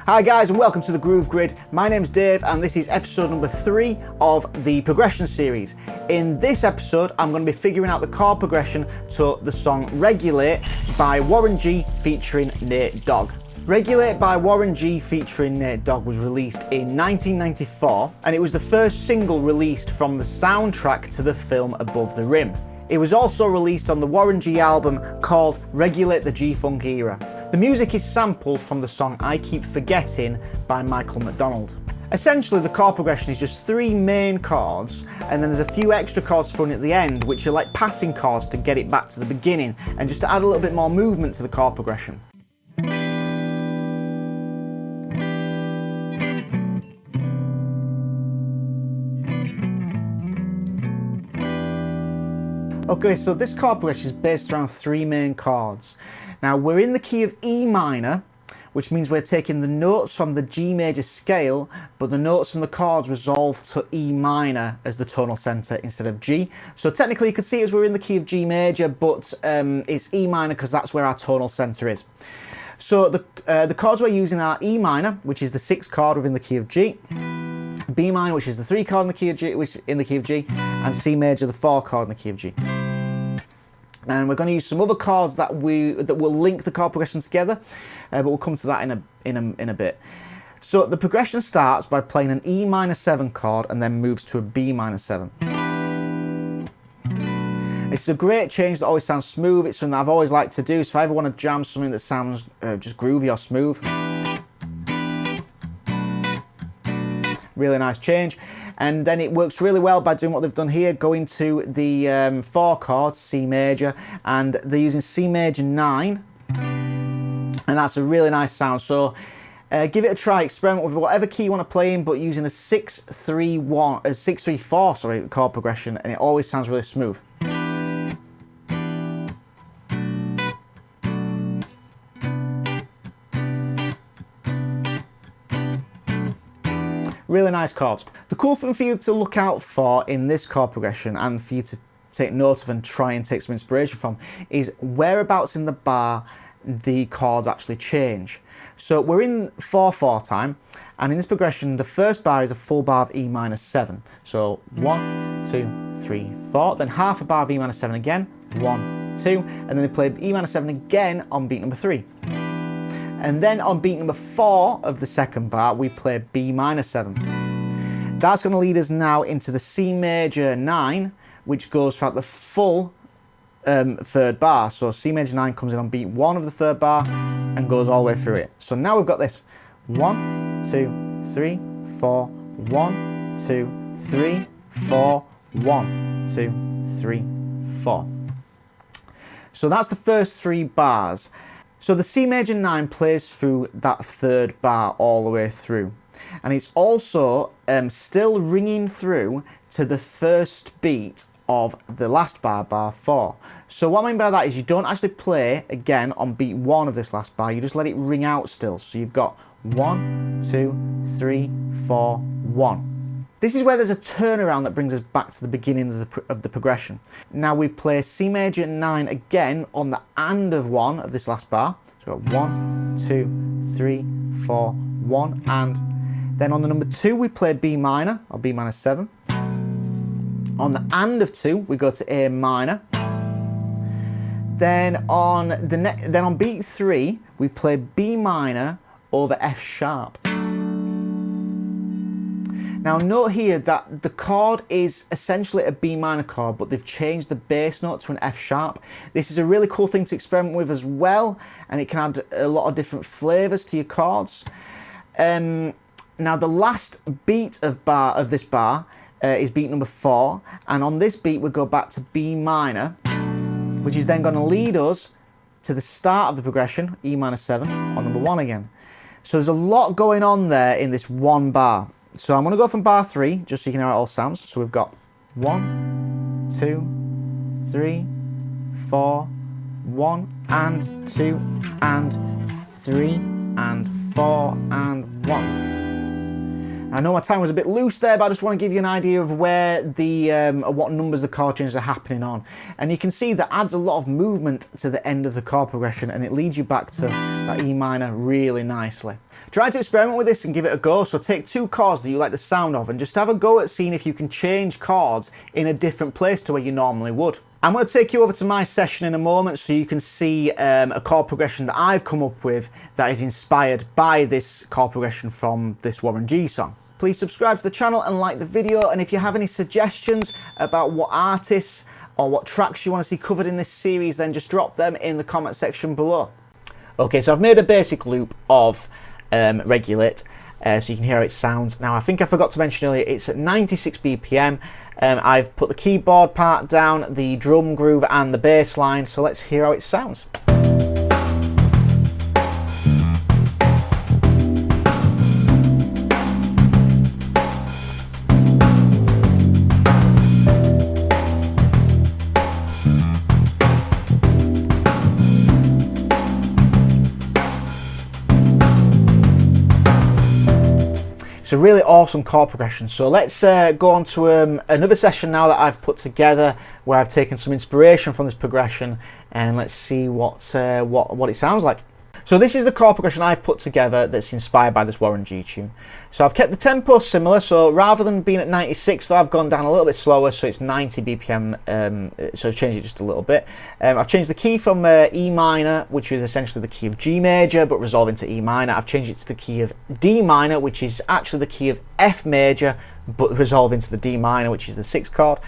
Hi guys and welcome to the Groove Grid. My name's Dave and this is episode number 3 of the progression series. In this episode I'm going to be figuring out the chord progression to the song Regulate by Warren G featuring Nate Dogg. Regulate by Warren G featuring Nate Dogg was released in 1994 and it was the first single released from the soundtrack to the film Above the Rim. It was also released on the Warren G album called Regulate the G-Funk Era. The music is sampled from the song I Keep Forgetting by Michael McDonald. Essentially the chord progression is just 3 main chords and then there's a few extra chords thrown at the end which are like passing chords to get it back to the beginning and just to add a little bit more movement to the chord progression. Okay, so this chord progression is based around 3 main chords. Now we're in the key of E minor, which means we're taking the notes from the G major scale, but the notes and the chords resolve to E minor as the tonal center instead of G. So technically you can see as we're in the key of G major, but it's E minor because that's where our tonal center is. So the chords we're using are E minor, which is the 6th chord within the key of G, B minor, which is the 3 chord in the key of G, which is in the key of G, and C major, the 4 chord in the key of G. And we're going to use some other chords that will link the chord progression together, but we'll come to that in a bit. So the progression starts by playing an E minor 7 chord and then moves to a B minor 7. It's a great change that always sounds smooth. It's something that I've always liked to do. So if I ever want to jam something that sounds just groovy or smooth, really nice change. And then it works really well by doing what they've done here, going to the 4 chords, C major, and they're using C major 9, and that's a really nice sound. So give it a try, experiment with whatever key you want to play in, but using a 6-3-4 chord progression, and it always sounds really smooth. Really nice chords. The cool thing for you to look out for in this chord progression and for you to take note of and try and take some inspiration from is whereabouts in the bar the chords actually change. So we're in 4/4 time, and in this progression the first bar is a full bar of E minor 7. So 1, 2, 3, 4, then half a bar of E minor 7 again, 1, 2, and then they play E minor 7 again on beat number 3. And then on beat number 4 of the second bar, we play B minor 7. That's going to lead us now into the C major 9, which goes throughout the full 3rd bar. So C major 9 comes in on beat 1 of the 3rd bar and goes all the way through it. So now we've got this 1, 2, 3, 4, 1, 2, 3, 4, 1, 2, 3, 4. So that's the first 3 bars. So the C major 9 plays through that 3rd bar all the way through. And it's also still ringing through to the first beat of the last bar, bar 4. So what I mean by that is you don't actually play again on beat 1 of this last bar, you just let it ring out still. So you've got 1, 2, 3, 4, 1. This is where there's a turnaround that brings us back to the beginning of the progression. Now we play C major 9 again on the and of 1 of this last bar. So we've got 1, 2, 3, 4, 1, and. Then on the number 2 we play B minor, or B minor 7. On the and of 2 we go to A minor. Then on beat 3 we play B minor over F sharp. Now note here that the chord is essentially a B minor chord, but they've changed the bass note to an F sharp. This is a really cool thing to experiment with as well, and it can add a lot of different flavours to your chords. Now the last beat of this bar is beat number 4, and on this beat we go back to B minor, which is then going to lead us to the start of the progression, E minor 7, on number 1 again. So there's a lot going on there in this one bar. So I'm going to go from bar 3, just so you can hear how it all sounds. So we've got 1, 2, 3, 4, 1, and 2, and 3, and 4, and 1. I know my time was a bit loose there, but I just want to give you an idea of where what numbers the chord changes are happening on. And you can see that adds a lot of movement to the end of the chord progression, and it leads you back to that E minor really nicely. Try to experiment with this and give it a go. So take two chords that you like the sound of and just have a go at seeing if you can change chords in a different place to where you normally would. I'm going to take you over to my session in a moment so you can see a chord progression that I've come up with that is inspired by this chord progression from this Warren G song. Please subscribe to the channel and like the video, and if you have any suggestions about what artists or what tracks you want to see covered in this series, then just drop them in the comment section below. Okay, so I've made a basic loop of Regulate so you can hear how it sounds. Now I think I forgot to mention earlier, it's at 96 BPM. I've put the keyboard part down, the drum groove and the bass line, so let's hear how it sounds. It's a really awesome chord progression. So let's go on to another session now that I've put together where I've taken some inspiration from this progression, and let's see what it sounds like. So this is the chord progression I've put together that's inspired by this Warren G tune. So I've kept the tempo similar, so rather than being at 96, though, I've gone down a little bit slower, so it's 90 BPM, so I've changed it just a little bit. I've changed the key from E minor, which is essentially the key of G major, but resolving to E minor. I've changed it to the key of D minor, which is actually the key of F major, but resolving to the D minor, which is the 6th chord.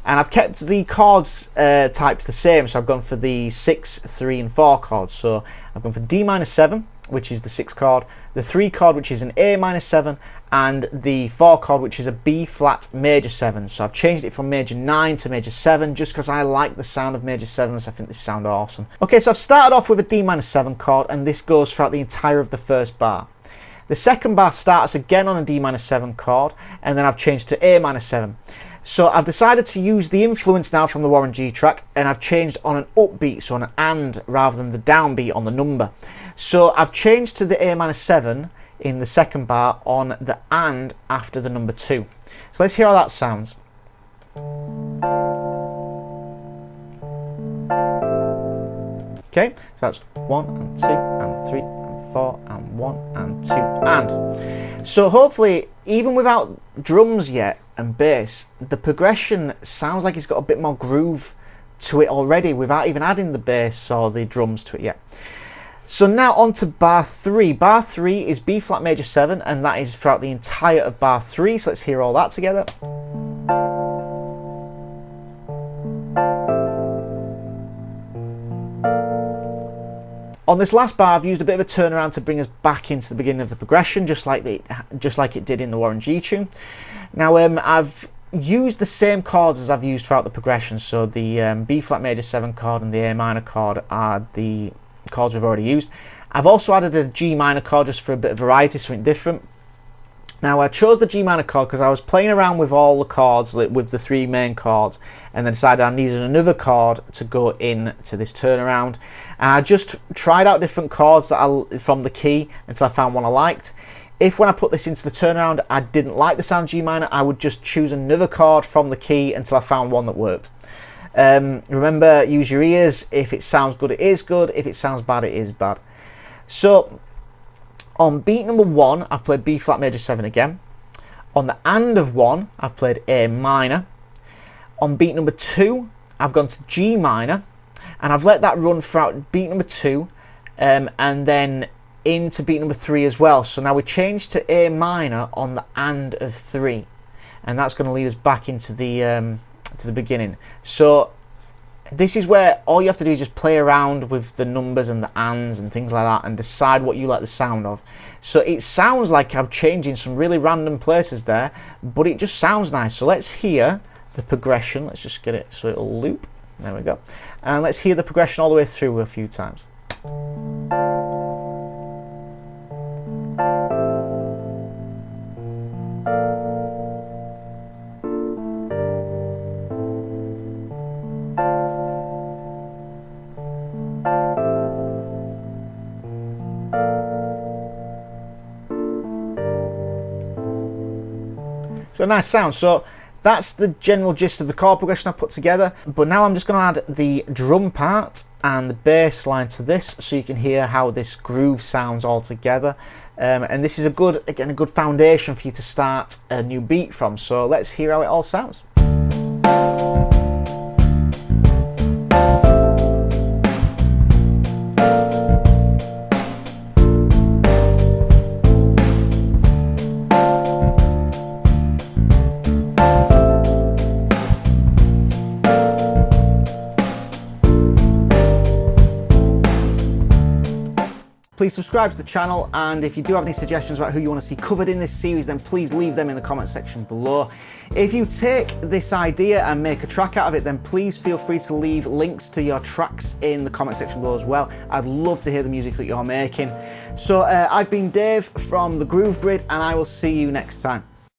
And I've kept the chords types the same, so I've gone for the 6, 3 and 4 chords. So I've gone for D minor 7, which is the 6th chord, the 3 chord, which is an A minor 7, and the 4 chord, which is a B flat major 7. So I've changed it from major 9 to major 7 just because I like the sound of major 7s. I think they sound awesome. Okay, so I've started off with a D minor 7 chord, and this goes throughout the entire of the first bar. The second bar starts again on a D minor 7 chord, and then I've changed to A minor 7. So I've decided to use the influence now from the Warren G track, and I've changed on an upbeat, so on an and rather than the downbeat on the number. So I've changed to the A minor 7 in the second bar on the and after the number 2. So let's hear how that sounds. Okay, so that's 1 and 2 and 3 and 4 and 1 and 2 and. So hopefully, even without drums yet and bass, the progression sounds like it's got a bit more groove to it already without even adding the bass or the drums to it yet. So now on to bar 3. Bar 3 is B flat major 7, and that is throughout the entire of bar 3. So let's hear all that together. On this last bar, I've used a bit of a turnaround to bring us back into the beginning of the progression, just like it did in the Warren G tune. Now, I've used the same chords as I've used throughout the progression. So the B flat major 7 chord and the A minor chord are the chords we've already used. I've also added a G minor chord just for a bit of variety, something different. Now I chose the G minor chord because I was playing around with all the chords, with the 3 main chords, and then decided I needed another chord to go in to this turnaround. And I just tried out different chords from the key until I found one I liked. If when I put this into the turnaround I didn't like the sound of G minor, I would just choose another chord from the key until I found one that worked. Remember, use your ears. If it sounds good, it is good. If it sounds bad, it is bad. So on beat number 1, I've played B flat major 7 again. On the and of 1, I've played A minor. On beat number 2, I've gone to G minor, and I've let that run throughout beat number 2, and then into beat number 3 as well. So now we change to A minor on the and of 3, and that's going to lead us back into the beginning. So this is where all you have to do is just play around with the numbers and the ands and things like that and decide what you like the sound of. So it sounds like I'm changing some really random places there, but it just sounds nice. So let's hear the progression. Let's just get it so it'll loop. There we go. And let's hear the progression all the way through a few times. So a nice sound. So that's the general gist of the chord progression I've put together. But now I'm just going to add the drum part and the bass line to this so you can hear how this groove sounds all together. And this is a good foundation for you to start a new beat from. So let's hear how it all sounds. Please subscribe to the channel, and if you do have any suggestions about who you want to see covered in this series, then please leave them in the comment section below. If you take this idea and make a track out of it, then please feel free to leave links to your tracks in the comment section below as well. I'd love to hear the music that you're making. So I've been Dave from The Groove Grid, and I will see you next time.